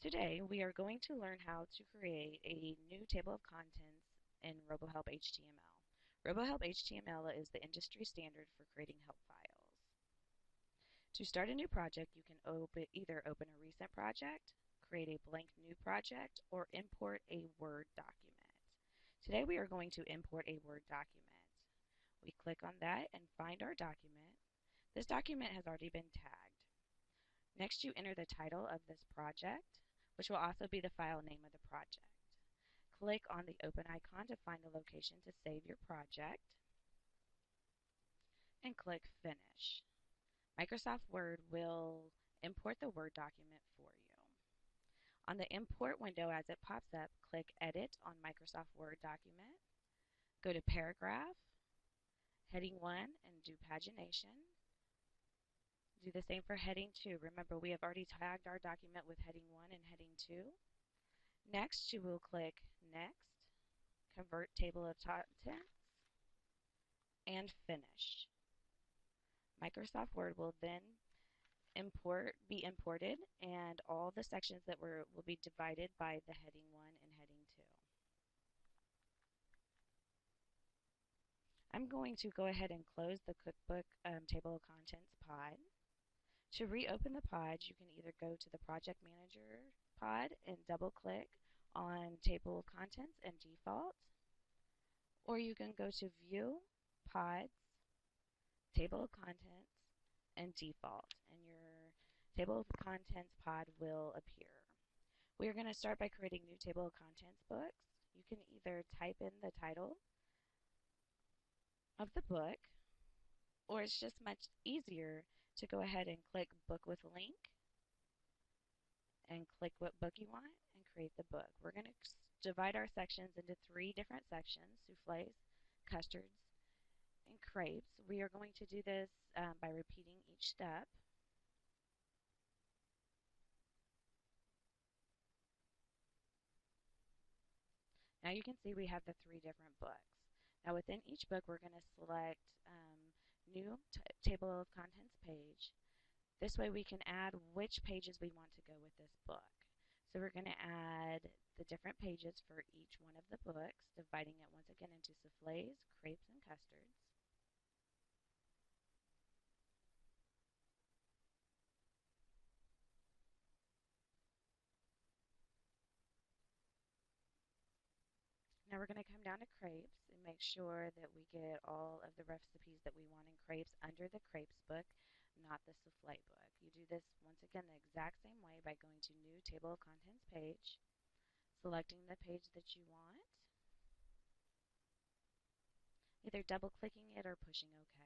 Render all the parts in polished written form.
Today, we are going to learn how to create a new table of contents in Robohelp HTML. Robohelp HTML is the industry standard for creating help files. To start a new project, you can either open a recent project, create a blank new project, or import a Word document. Today, we are going to import a Word document. We click on that and find our document. This document has already been tagged. Next, you enter the title of this project, which will also be the file name of the project. Click on the open icon to find the location to save your project, and click Finish. Microsoft Word will import the Word document for you. On the import window as it pops up, click Edit on Microsoft Word document, go to Paragraph, Heading 1, and do Pagination. Do the same for Heading 2. Remember, we have already tagged our document with Heading 1 and Heading 2. Next, you will click Next, Convert Table of Contents, and Finish. Microsoft Word will then be imported, and all the sections that will be divided by the Heading 1 and Heading 2. I'm going to go ahead and close the cookbook table of contents pod. To reopen the pod, you can either go to the Project Manager pod and double click on Table of Contents and Default, or you can go to View, Pods, Table of Contents, and Default, and your Table of Contents pod will appear. We are going to start by creating new Table of Contents books. You can either type in the title of the book, or it's just much easier to go ahead and click Book with Link and click what book you want and create the book. We're going to divide our sections into 3 different sections: souffles, custards, and crepes. We are going to do this by repeating each step. Now you can see we have the 3 different books. Now within each book, we're going to select New Table of Contents page. This way we can add which pages we want to go with this book. So we're going to add the different pages for each one of the books, dividing it once again into souffles, crepes, and custards. Now we're going to come down to crepes and make sure that we get all of the recipes that we want in crepes under the crepes book, not the souffle book. You do this once again the exact same way by going to New Table of Contents page, selecting the page that you want, either double clicking it or pushing OK.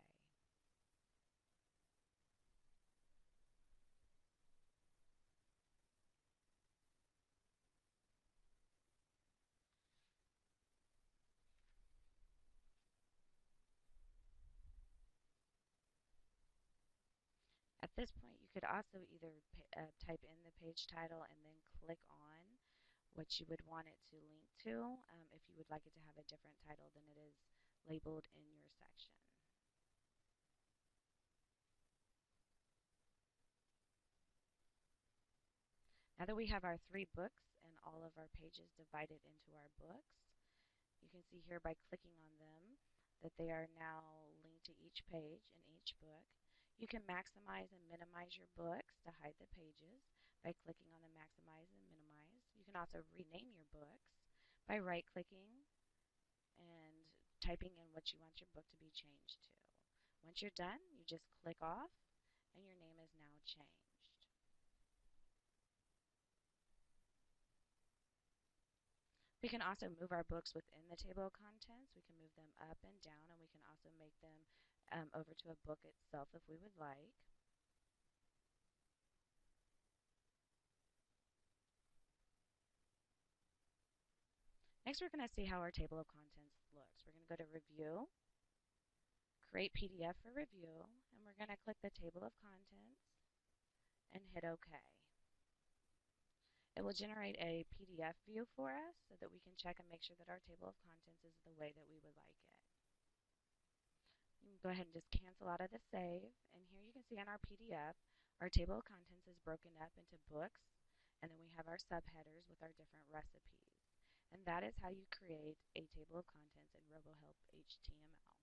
At this point, you could also either type in the page title and then click on what you would want it to link to if you would like it to have a different title than it is labeled in your section. Now that we have our 3 books and all of our pages divided into our books, you can see here by clicking on them that they are now linked to each page in each book. You can maximize and minimize your books to hide the pages by clicking on the maximize and minimize. You can also rename your books by right-clicking and typing in what you want your book to be changed to. Once you're done, you just click off and your name is now changed. We can also move our books within the table of contents. We can move them up and down, and we can also make them over to a book itself if we would like. Next, we're going to see how our table of contents looks. We're going to go to Review, Create PDF for Review, and we're going to click the table of contents and hit OK. It will generate a PDF view for us so that we can check and make sure that our table of contents is the way that we would like it. You can go ahead and just cancel out of the save, and here you can see on our PDF, our table of contents is broken up into books And then we have our subheaders with our different recipes. And that is how you create a table of contents in Robohelp HTML.